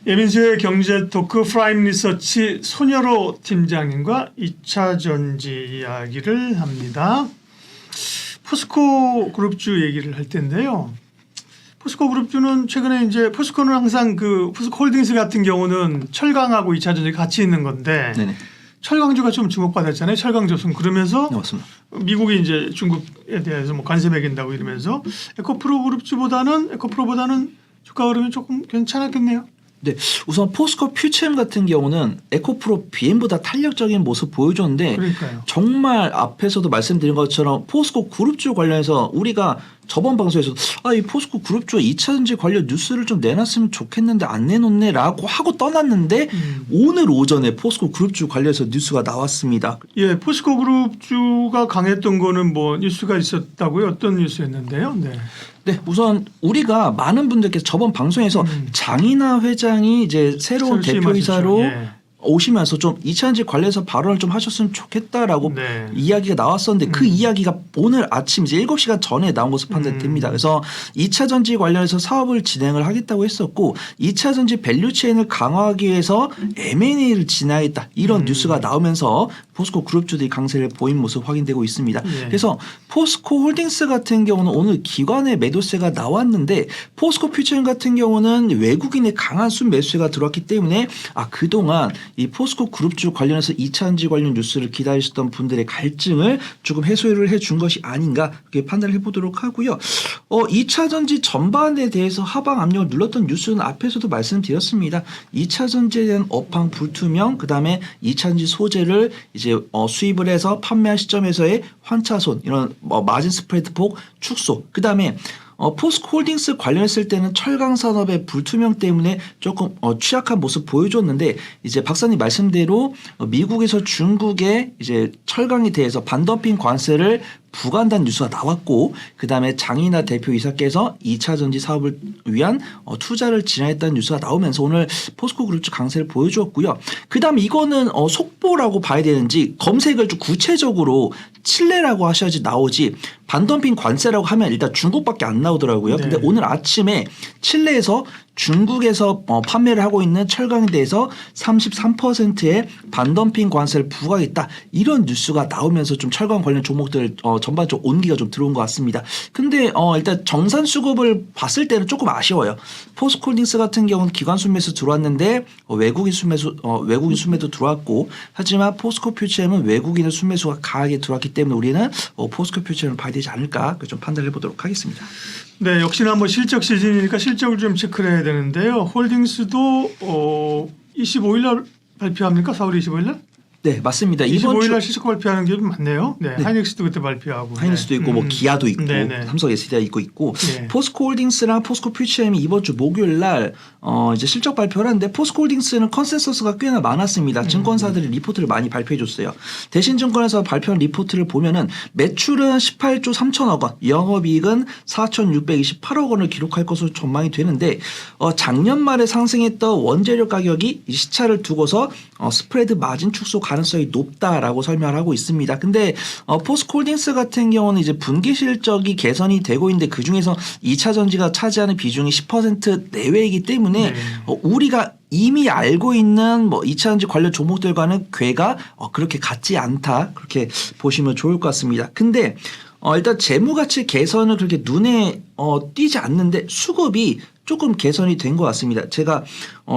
예민수의 경제 토크 프라임 리서치 손여로 팀장님과 2차 전지 이야기를 합니다. 포스코 그룹주 얘기를 할 텐데요. 포스코 그룹주는 최근에 이제 포스코는 항상 그 포스코 홀딩스 같은 경우는 철강하고 2차 전지 같이 있는 건데 네네. 철강주가 좀 주목받았잖아요. 철강조선. 그러면서 네, 맞습니다. 미국이 이제 중국에 대해서 뭐 관세 매긴다고 이러면서 에코프로 그룹주보다는 주가 흐름이 조금 괜찮았겠네요. 네, 우선 포스코 퓨처엠 같은 경우는 에코프로 BM보다 탄력적인 모습 보여줬는데 그러니까요. 정말 앞에서도 말씀드린 것처럼 포스코 그룹주 관련해서 우리가 저번 방송에서 이 포스코 그룹주 2차전지 관련 뉴스를 좀 내놨으면 좋겠는데 안 내놓네라고 하고 떠났는데 오늘 오전에 포스코 그룹주 관련해서 뉴스가 나왔습니다. 예, 포스코 그룹주가 강했던 거는 뭐 뉴스가 있었다고요? 어떤 뉴스였는데요? 네. 네, 우선 우리가 많은 분들께서 저번 방송에서 장인하 회장이 이제 새로운 새로 대표이사로 취임하셨죠. 예. 오시면서 좀 2차전지 관련해서 발언을 좀 하셨으면 좋겠다라고 네. 이야기가 나왔었는데 그 이야기가 오늘 아침 이제 7시간 전에 나온 것으로 판단됩니다. 그래서 2차전지 관련해서 사업을 진행을 하겠다고 했었고 2차전지 밸류체인을 강화하기 위해서 M&A를 진행하겠다 이런 뉴스가 나오면서 포스코 그룹주들이 강세를 보인 모습 확인되고 있습니다. 예. 그래서 포스코 홀딩스 같은 경우는 오늘 기관의 매도세가 나왔는데 포스코 퓨처엠 같은 경우는 외국인의 강한 순매수세가 들어왔기 때문에 그동안 이 포스코 그룹주 관련해서 2차전지 관련 뉴스를 기다리셨던 분들의 갈증을 조금 해소를 해준 것이 아닌가 그렇게 판단을 해보도록 하고요. 2차전지 전반에 대해서 하방 압력을 눌렀던 뉴스는 앞에서도 말씀드렸습니다. 2차전지에 대한 업황 불투명 그다음에 2차전지 소재를 이제 수입을 해서 판매한 시점에서의 환차손 이런 마진 스프레드 폭 축소 그다음에 포스코 홀딩스 관련했을 때는 철강 산업의 불투명 때문에 조금 취약한 모습 보여줬는데 이제 박사님 말씀대로 미국에서 중국의 이제 철강에 대해서 반덤핑 관세를 부과한다는 뉴스가 나왔고 그다음에 장인하 대표이사께서 2차 전지 사업을 위한 투자를 진행했다는 뉴스가 나오면서 오늘 포스코 그룹주 강세를 보여주었고요. 그다음 이거는 속보라고 봐야 되는지 검색을 좀 구체적으로 칠레라고 하셔야지 나오지 반덤핑 관세라고 하면 일단 중국밖에 안 나오더라고요. 근데 오늘 아침에 칠레에서 중국에서 판매를 하고 있는 철강에 대해서 33%의 반덤핑 관세를 부과하겠다 이런 뉴스가 나오면서 좀 철강 관련 종목들 전반적으로 온기가 좀 들어온 것 같습니다. 근데 일단 정산 수급을 봤을 때는 조금 아쉬워요. 포스코홀딩스 같은 경우는 기관 순매수 들어왔는데 외국인 순매도 들어왔고 하지만 포스코 퓨처엠은 외국인의 순매수가 강하게 들어왔기 때문에 우리는 포스코 퓨처엠을 봐야 되지 않을까 좀 판단해 보도록 하겠습니다. 네, 역시나 뭐 실적 시즌이니까 실적을 좀 체크를 해야 되는데요. 홀딩스도 25일 날 발표합니까? 4월 25일 날? 네, 맞습니다. 25일 날 실적 발표하는 게 좀 많네요. 네, 네. 하이닉스도 그때 발표하고. 하이닉스도 있고 뭐 기아도 있고 삼성 SDI 있고 네. 포스코 홀딩스랑 포스코 퓨처엠이 이번 주 목요일 날 이제 실적 발표를 하는데 포스코 홀딩스는 컨센서스가 꽤나 많았습니다. 증권사들이 리포트를 많이 발표해 줬어요. 대신증권에서 발표한 리포트를 보면은 매출은 18조 3천억 원, 영업이익은 4,628억 원을 기록할 것으로 전망이 되는데 작년 말에 상승했던 원재료 가격이 시차를 두고서 스프레드 마진 축소 가능성이 높다라고 설명을 하고 있습니다. 근데 포스코 홀딩스 같은 경우는 이제 분기 실적이 개선이 되고 있는데 그 중에서 2차 전지가 차지하는 비중이 10% 내외이기 때문에 우리가 이미 알고 있는 뭐 2차 전지 관련 종목들과는 궤가 그렇게 같지 않다 그렇게 보시면 좋을 것 같습니다. 근데 일단 재무가치 개선을 그렇게 눈에 띄지 않는데 수급이 조금 개선이 된 것 같습니다. 제가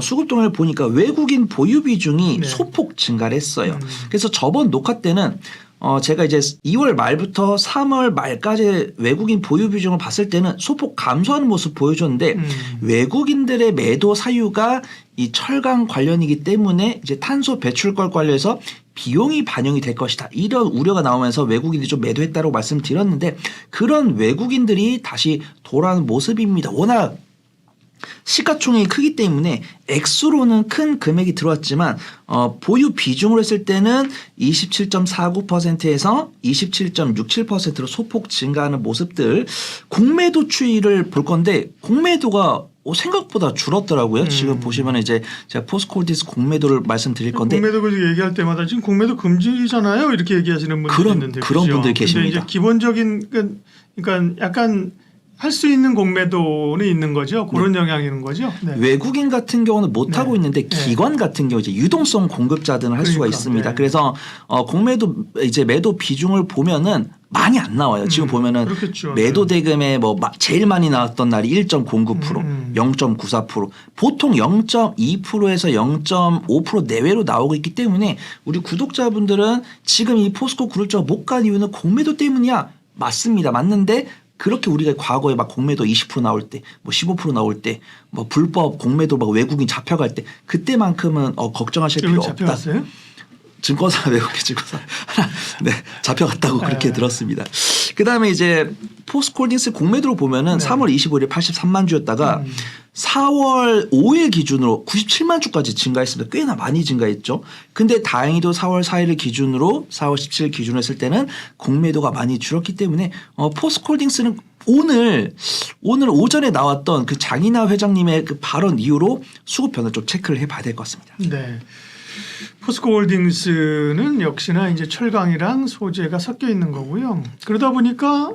수급 동향을 보니까 외국인 보유 비중이 소폭 증가를 했어요. 그래서 저번 녹화 때는 제가 이제 2월 말부터 3월 말까지 외국인 보유 비중을 봤을 때는 소폭 감소하는 모습 보여줬는데 외국인들의 매도 사유가 이 철강 관련이기 때문에 이제 탄소 배출권 관련해서 비용이 반영이 될 것이다. 이런 우려가 나오면서 외국인들이 좀 매도했다고 말씀드렸는데 그런 외국인들이 다시 돌아오는 모습입니다. 워낙 시가총액이 크기 때문에 액수로는 큰 금액이 들어왔지만 보유 비중으로 했을 때는 27.49%에서 27.67%로 소폭 증가하는 모습들 공매도 추이를 볼 건데 공매도가 생각보다 줄었더라고요. 지금 보시면 이제 제가 포스코홀딩스 공매도를 말씀드릴 건데 공매도 얘기할 때마다 지금 공매도 금지잖아요. 이렇게 얘기하시는 분들이 있는데 그런 분들 계십니다. 근데 이제 기본적인 그러니까 약간 할 수 있는 공매도는 있는 거죠. 그런 영향이 있는 거죠. 네. 외국인 같은 경우는 못 하고 네. 있는데 기관 같은 경우 이제 유동성 공급자들은 할 수가 그러니까, 있습니다. 네. 그래서 공매도 이제 매도 비중을 보면은 많이 안 나와요. 지금 보면은 그렇겠죠. 매도 대금에 뭐 제일 많이 나왔던 날이 1.09%, 0.94%, 보통 0.2%에서 0.5% 내외로 나오고 있기 때문에 우리 구독자분들은 지금 이 포스코 그룹주가 못 간 이유는 공매도 때문이야. 맞습니다. 맞는데 그렇게 우리가 과거에 막 공매도 20% 나올 때, 뭐 15% 나올 때, 뭐 불법 공매도 막 외국인 잡혀갈 때 그때만큼은 걱정하실 필요 없다. 잡혀갔어요? 증권사 외국인 증권사 네 잡혀갔다고 그렇게 들었습니다. 그다음에 이제 포스코홀딩스 공매도로 보면은 3월 25일에 83만 주였다가 4월 5일 기준으로 97만 주까지 증가했습니다. 꽤나 많이 증가했죠. 근데 다행히도 4월 4일을 기준으로 4월 17일 기준으로 했을 때는 공매도가 많이 줄었기 때문에 포스코홀딩스는 오늘 오전에 나왔던 그 장인하 회장님의 그 발언 이후로 수급 변화 좀 체크를 해봐야 될 것 같습니다. 네. 포스코홀딩스는 역시나 이제 철강이랑 소재가 섞여 있는 거고요. 그러다 보니까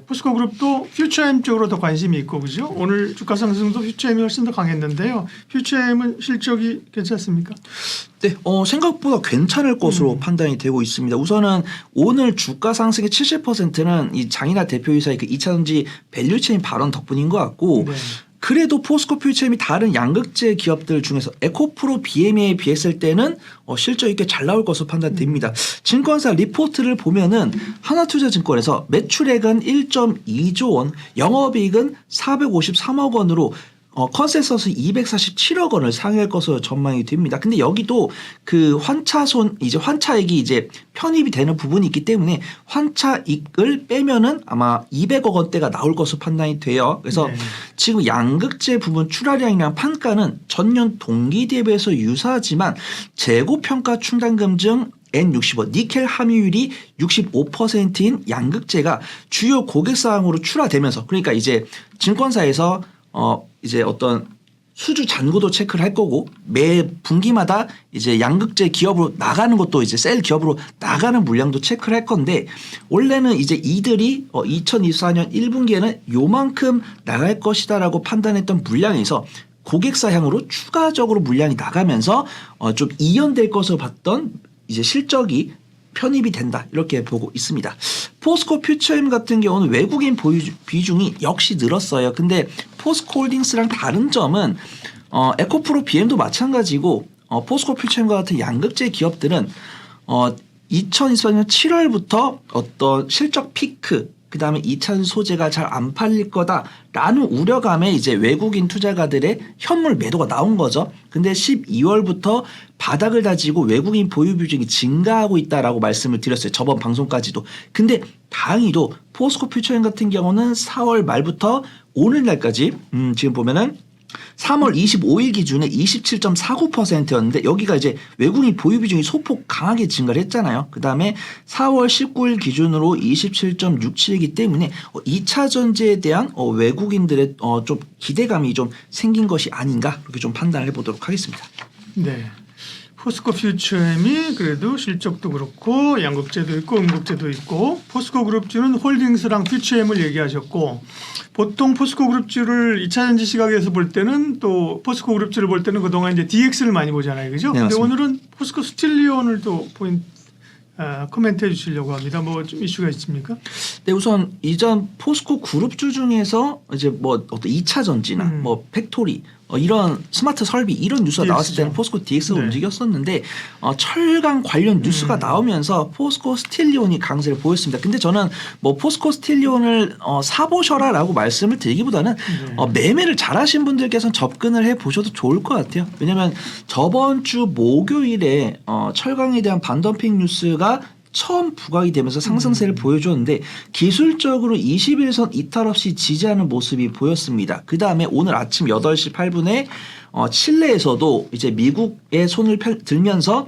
포스코그룹도 퓨처엠 쪽으로 더 관심이 있고 그죠? 오늘 주가 상승도 퓨처엠이 훨씬 더 강했는데요. 퓨처엠은 실적이 괜찮습니까? 네, 생각보다 괜찮을 것으로 판단이 되고 있습니다. 우선은 오늘 주가 상승의 70%는 이 장인하 대표이사의 그 2차전지 밸류체인 발언 덕분인 것 같고 네. 그래도 포스코 퓨처엠이 다른 양극재 기업들 중에서 에코프로 BMA에 비했을 때는 실적 있게 잘 나올 것으로 판단됩니다. 증권사 리포트를 보면은 하나투자증권에서 매출액은 1.2조 원, 영업이익은 453억 원으로 컨센서스 247억 원을 상회할 것으로 전망이 됩니다. 근데 여기도 그 환차액이 이제 편입이 되는 부분이 있기 때문에 환차익을 빼면은 아마 200억 원대가 나올 것으로 판단이 돼요. 그래서 지금 양극재 부분 출하량이랑 판가는 전년 동기 대비해서 유사하지만 재고평가 충당금 중 N65 니켈 함유율이 65%인 양극재가 주요 고객사항으로 출하되면서 그러니까 이제 증권사에서 이제 어떤 수주 잔고도 체크를 할 거고 매 분기마다 이제 양극재 기업으로 나가는 것도 이제 셀 기업으로 나가는 물량도 체크를 할 건데 원래는 이제 이들이 2024년 1분기에는 요만큼 나갈 것이다라고 판단했던 물량에서 고객사향으로 추가적으로 물량이 나가면서 좀 이연될 것으로 봤던 이제 실적이 편입이 된다 이렇게 보고 있습니다. 포스코 퓨처엠 같은 경우는 외국인 보유 비중이 역시 늘었어요. 근데 포스코홀딩스랑 다른 점은 에코프로 BM도 마찬가지고 포스코 퓨처엠과 같은 양극재 기업들은 2024년 7월부터 어떤 실적 피크 그다음에 2차 소재가 잘 안 팔릴 거다라는 우려감에 이제 외국인 투자가들의 현물 매도가 나온 거죠. 근데 12월부터 바닥을 다지고 외국인 보유 비중이 증가하고 있다라고 말씀을 드렸어요. 저번 방송까지도. 근데 다행히도 포스코 퓨처엠 같은 경우는 4월 말부터 오늘날까지 지금 보면은 3월 25일 기준에 27.49%였는데 여기가 이제 외국인 보유 비중이 소폭 강하게 증가를 했잖아요. 그다음에 4월 19일 기준으로 27.67이기 때문에 2차 전지에 대한 외국인들의 좀 기대감이 좀 생긴 것이 아닌가 그렇게 좀 판단을 해보도록 하겠습니다. 네. 포스코 퓨처엠이 그래도 실적도 그렇고 양극재도 있고 음극재도 있고 포스코 그룹주는 홀딩스랑 퓨처엠을 얘기하셨고 보통 포스코 그룹주를 2차전지 시각에서 볼 때는 또 포스코 그룹주를 볼 때는 그동안 이제 DX를 많이 보잖아요. 그죠? 네, 근데 맞습니다. 오늘은 포스코 스틸리온을 또 코멘트해 주시려고 합니다. 뭐 좀 이슈가 있습니까? 네, 우선 이전 포스코 그룹주 중에서 이제 뭐 어떤 2차 전지나 뭐 팩토리 이런 스마트 설비 이런 뉴스가 나왔을 때는 포스코 DX가 네. 움직였었는데 철강 관련 뉴스가 나오면서 포스코 스틸리온이 강세를 보였습니다. 근데 저는 뭐 포스코 스틸리온을 사보셔라라고 말씀을 드리기보다는 매매를 잘하신 분들께서는 접근을 해보셔도 좋을 것 같아요. 왜냐하면 저번 주 목요일에 철강에 대한 반덤핑 뉴스가 처음 부각이 되면서 상승세를 보여줬는데 기술적으로 21선 이탈 없이 지지하는 모습이 보였습니다. 그 다음에 오늘 아침 8시 8분에 칠레에서도 이제 미국의 손을 들면서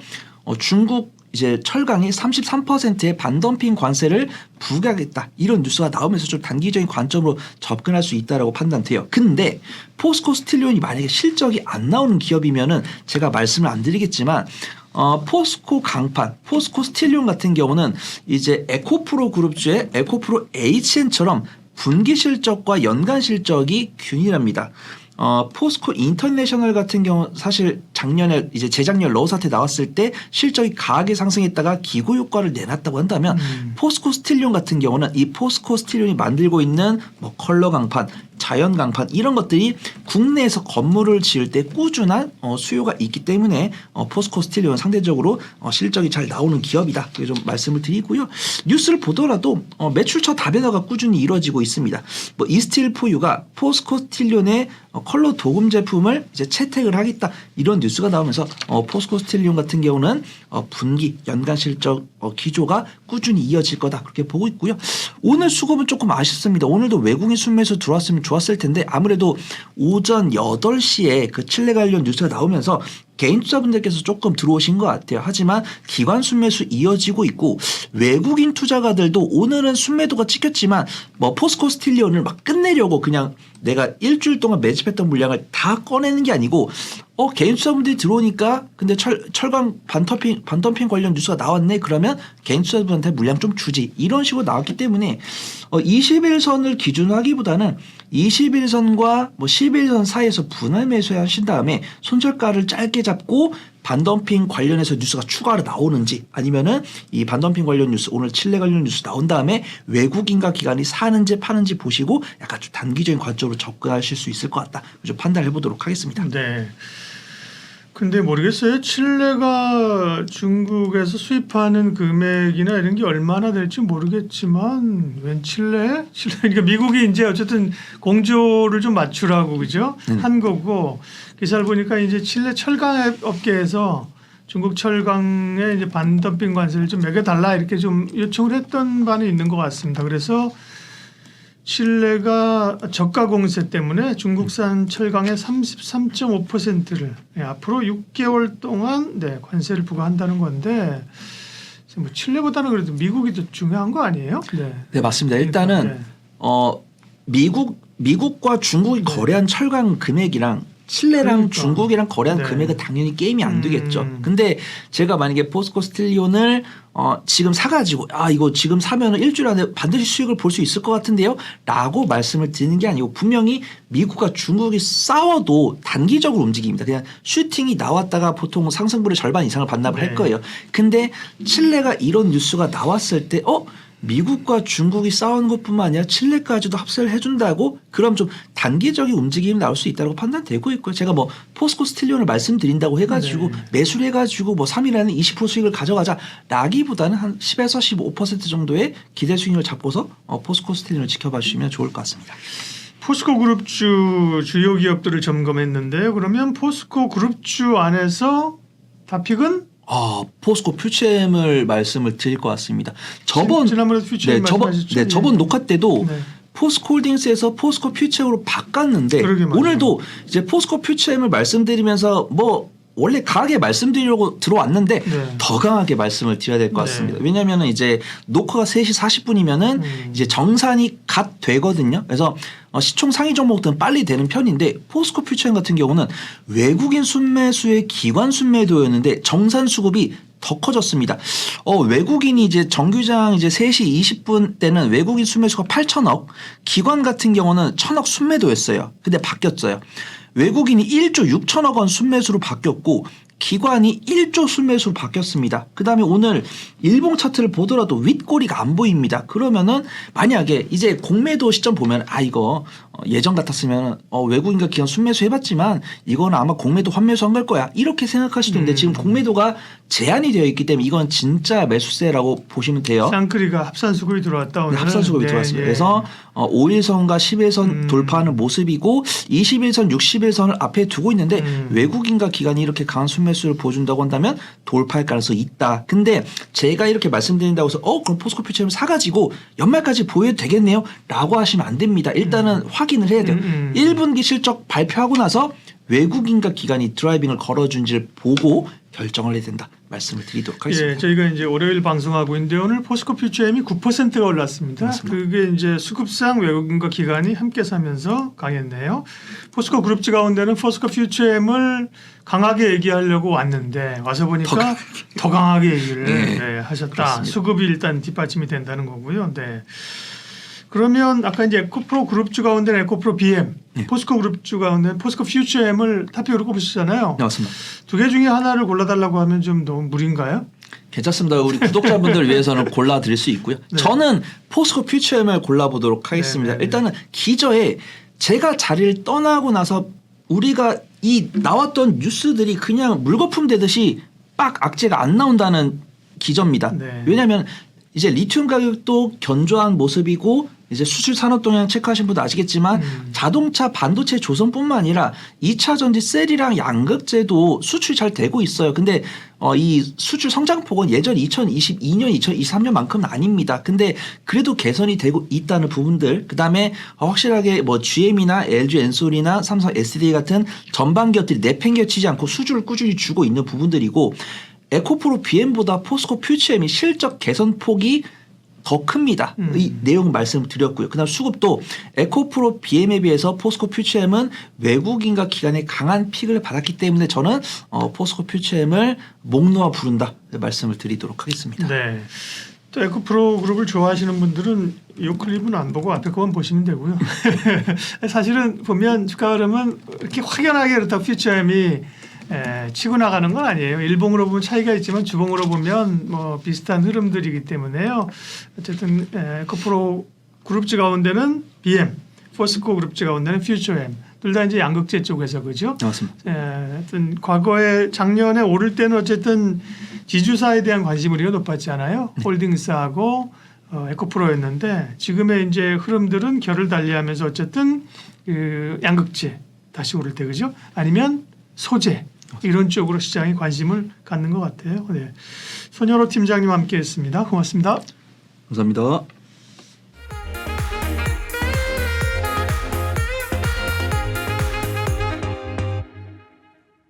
중국 이제 철강이 33%의 반덤핑 관세를 부과하겠다 이런 뉴스가 나오면서 좀 단기적인 관점으로 접근할 수 있다라고 판단돼요. 근데 포스코 스틸리온이 만약에 실적이 안 나오는 기업이면은 제가 말씀을 안 드리겠지만 포스코 강판, 포스코 스틸리온 같은 경우는 이제 에코프로 그룹주의 에코프로 HN처럼 분기 실적과 연간 실적이 균일합니다. 포스코 인터내셔널 같은 경우 사실 작년에 이제 재작년 러우 사태 나왔을 때 실적이 강하게 상승했다가 기고 효과를 내놨다고 한다면 포스코 스틸리온 같은 경우는 이 포스코 스틸리온이 만들고 있는 뭐 컬러 강판, 자연 강판 이런 것들이 국내에서 건물을 지을 때 꾸준한 수요가 있기 때문에 포스코 스틸리온 상대적으로 실적이 잘 나오는 기업이다. 좀 말씀을 드리고요. 뉴스를 보더라도 매출처 다변화가 꾸준히 이루어지고 있습니다. 뭐 이스틸포유가 포스코 스틸리온의 컬러 도금 제품을 이제 채택을 하겠다 이런 뉴스가 나오면서 포스코 스틸리온 같은 경우는 분기 연간 실적 기조가 꾸준히 이어질 거다 그렇게 보고 있고요. 오늘 수급은 조금 아쉽습니다. 오늘도 외국인 순매수 들어왔으면 좋았을 텐데 아무래도 오전 8시에 그 칠레 관련 뉴스가 나오면서 개인 투자분들께서 조금 들어오신 것 같아요. 하지만 기관 순매수 이어지고 있고 외국인 투자가들도 오늘은 순매도가 찍혔지만 뭐 포스코 스틸리온을 막 끝내려고 그냥 내가 일주일 동안 매집했던 물량을 다 꺼내는 게 아니고 개인 투자분들이 들어오니까 근데 철강 반덤핑 관련 뉴스가 나왔네 그러면 개인 투자분한테 물량 좀 주지 이런 식으로 나왔기 때문에 21선을 기준으로 하기보다는 21선과 뭐 11선 사이에서 분할 매수하신 다음에 손절가를 짧게 잡고 반덤핑 관련해서 뉴스가 추가로 나오는지 아니면은 이 반덤핑 관련 뉴스 오늘 칠레 관련 뉴스 나온 다음에 외국인과 기관이 사는지 파는지 보시고 약간 좀 단기적인 관점으로 접근하실 수 있을 것 같다. 좀 판단해 보도록 하겠습니다. 네. 근데 모르겠어요. 칠레가 중국에서 수입하는 금액이나 이런 게 얼마나 될지 모르겠지만 웬 칠레? 그러니까 미국이 이제 어쨌든 공조를 좀 맞추라고 그죠? 한 거고 기사를 보니까 이제 칠레 철강 업계에서 중국 철강에 이제 반덤핑 관세를 좀 매겨달라 이렇게 좀 요청을 했던 바는 있는 것 같습니다. 그래서 칠레가 저가 공세 때문에 중국산 철강의 33.5%를 앞으로 6개월 동안 관세를 부과한다는 건데 뭐 칠레보다는 그래도 미국이 더 중요한 거 아니에요? 네 맞습니다. 일단은 미국과 중국이 거래한 철강 금액이랑 칠레랑 중국이랑 거래한 금액은 당연히 게임이 안 되겠죠. 근데 제가 만약에 포스코 스틸리온을 지금 사가지고 이거 지금 사면은 일주일 안에 반드시 수익을 볼 수 있을 것 같은데요 라고 말씀을 드리는 게 아니고 분명히 미국과 중국이 싸워도 단기적으로 움직입니다. 그냥 슈팅이 나왔다가 보통 상승분의 절반 이상을 반납을 할 거예요. 근데 칠레가 이런 뉴스가 나왔을 때 미국과 중국이 싸우는 것뿐만 아니라 칠레까지도 합세를 해준다고 그럼 좀 단기적인 움직임이 나올 수 있다고 판단되고 있고요. 제가 뭐 포스코 스틸리온을 말씀드린다고 해가지고 매수를 해가지고 뭐 3일 안에 20% 수익을 가져가자라기보다는 한 10에서 15% 정도의 기대 수익률을 잡고서 포스코 스틸리온을 지켜봐 주시면 좋을 것 같습니다. 포스코 그룹주 주요 기업들을 점검했는데요. 그러면 포스코 그룹주 안에서 다픽은 포스코 퓨처엠을 말씀을 드릴 것 같습니다. 지난번에 퓨처엠 말씀하셨죠? 저번 녹화 때도 포스코 홀딩스에서 포스코 퓨처엠으로 바꿨는데 오늘도 이제 포스코 퓨처엠을 말씀드리면서 뭐 원래 강하게 말씀드리려고 들어왔는데 더 강하게 말씀을 드려야 될 것 같습니다. 왜냐하면 이제 녹화가 3시 40분이면은 이제 정산이 갓 되거든요. 그래서 시총 상위 종목들은 빨리 되는 편인데 포스코 퓨처엠 같은 경우는 외국인 순매수의 기관 순매도였는데 정산 수급이 더 커졌습니다. 외국인이 이제 정규장 이제 3시 20분 때는 외국인 순매수가 8천억, 기관 같은 경우는 1,000억 순매도였어요. 근데 바뀌었어요. 외국인이 1조 6천억 원 순매수로 바뀌었고 기관이 1조 순매수로 바뀌었습니다. 그다음에 오늘 일봉 차트를 보더라도 윗꼬리가 안 보입니다. 그러면은 만약에 이제 공매도 시점 보면 이거 예전 같았으면 외국인과 기관 순매수 해봤지만 이거는 아마 공매도 환매수 한 걸 거야 이렇게 생각하시던데 지금 공매도가 제한이 되어 있기 때문에 이건 진짜 매수세라고 보시면 돼요. 쌍크리가 합산수급이 들어왔다. 오늘. 합산수급이 들어왔습니다. 그래서 5일선과 10일선 돌파하는 모습이고 21선, 60일선을 앞에 두고 있는데 외국인과 기관이 이렇게 강한 순매수를 보여준다고 한다면 돌파할 가능성이 있다. 근데 제가 이렇게 말씀드린다고 해서 그럼 포스코 퓨처엠을 사가지고 연말까지 보여도 되겠네요 라고 하시면 안 됩니다. 일단은 확인을 해야 돼요. 1분기 실적 발표하고 나서 외국인과 기관이 드라이빙을 걸어준지를 보고 결정을 해야 된다. 말씀을 드리도록 하겠습니다. 저희가 이제 월요일 방송하고 있는데 오늘 포스코 퓨처엠이 9%가 올랐습니다. 맞습니다. 그게 이제 수급상 외국인과 기관이 함께 사면서 강했네요. 포스코 그룹주 가운데는 포스코 퓨처엠을 강하게 얘기하려고 왔는데 와서 보니까 더 강하게 얘기를 하셨다. 그렇습니다. 수급이 일단 뒷받침이 된다는 거고요. 그러면 아까 이제 에코프로 그룹주 가운데 에코프로 BM, 네. 포스코 그룹주 가운데 포스코 퓨처엠을 탑픽으로 꼽으시잖아요. 네, 맞습니다. 두 개 중에 하나를 골라달라고 하면 좀 너무 무리인가요? 괜찮습니다. 우리 구독자분들 위해서는 골라 드릴 수 있고요. 네. 저는 포스코 퓨처엠을 골라보도록 하겠습니다. 네, 네, 네. 일단은 기저에 제가 자리를 떠나고 나서 우리가 이 나왔던 뉴스들이 그냥 물거품 되듯이 빡 악재가 안 나온다는 기저입니다. 네. 왜냐하면 이제 리튬 가격도 견조한 모습이고 이제 수출 산업 동향 체크하신 분도 아시겠지만 자동차 반도체 조선뿐만 아니라 2차 전지 셀이랑 양극재도 수출이 잘 되고 있어요. 근데 이 수출 성장폭은 예전 2022년, 2023년만큼은 아닙니다. 근데 그래도 개선이 되고 있다는 부분들, 그다음에 확실하게 뭐 GM이나 LG 엔솔이나 삼성 SDI 같은 전반 기업들이 내팽개치지 않고 수주를 꾸준히 주고 있는 부분들이고, 에코프로 BM보다 포스코 퓨처엠이 실적 개선 폭이 더 큽니다. 이 내용 말씀드렸고요. 그다음 수급도 에코프로 BM에 비해서 포스코 퓨처엠은 외국인과 기관의 강한 픽을 받았기 때문에 저는 포스코 퓨처엠을 목 놓아 부른다 말씀을 드리도록 하겠습니다. 네. 또 에코프로 그룹을 좋아하시는 분들은 이 클립은 안 보고 앞에 거만 보시면 되고요. 사실은 보면 주가 흐름은 이렇게 확연하게 그렇다고 퓨처엠이 치고 나가는 건 아니에요. 일봉으로 보면 차이가 있지만 주봉으로 보면 뭐 비슷한 흐름들이기 때문에요. 어쨌든 에코프로 그룹주 가운데는 BM, 포스코 그룹주 가운데는 퓨처엠 둘 다 이제 양극재 쪽에서 그죠? 맞습니다. 하여튼 과거에 작년에 오를 때는 어쨌든 지주사에 대한 관심이 우리가 높았잖아요. 홀딩스하고 에코프로였는데 지금의 이제 흐름들은 결을 달리하면서 어쨌든 그 양극재 다시 오를 때 그죠? 아니면 소재 이런 쪽으로 시장이 관심을 갖는 것 같아요. 네. 손여로 팀장님 함께했습니다. 고맙습니다. 감사합니다.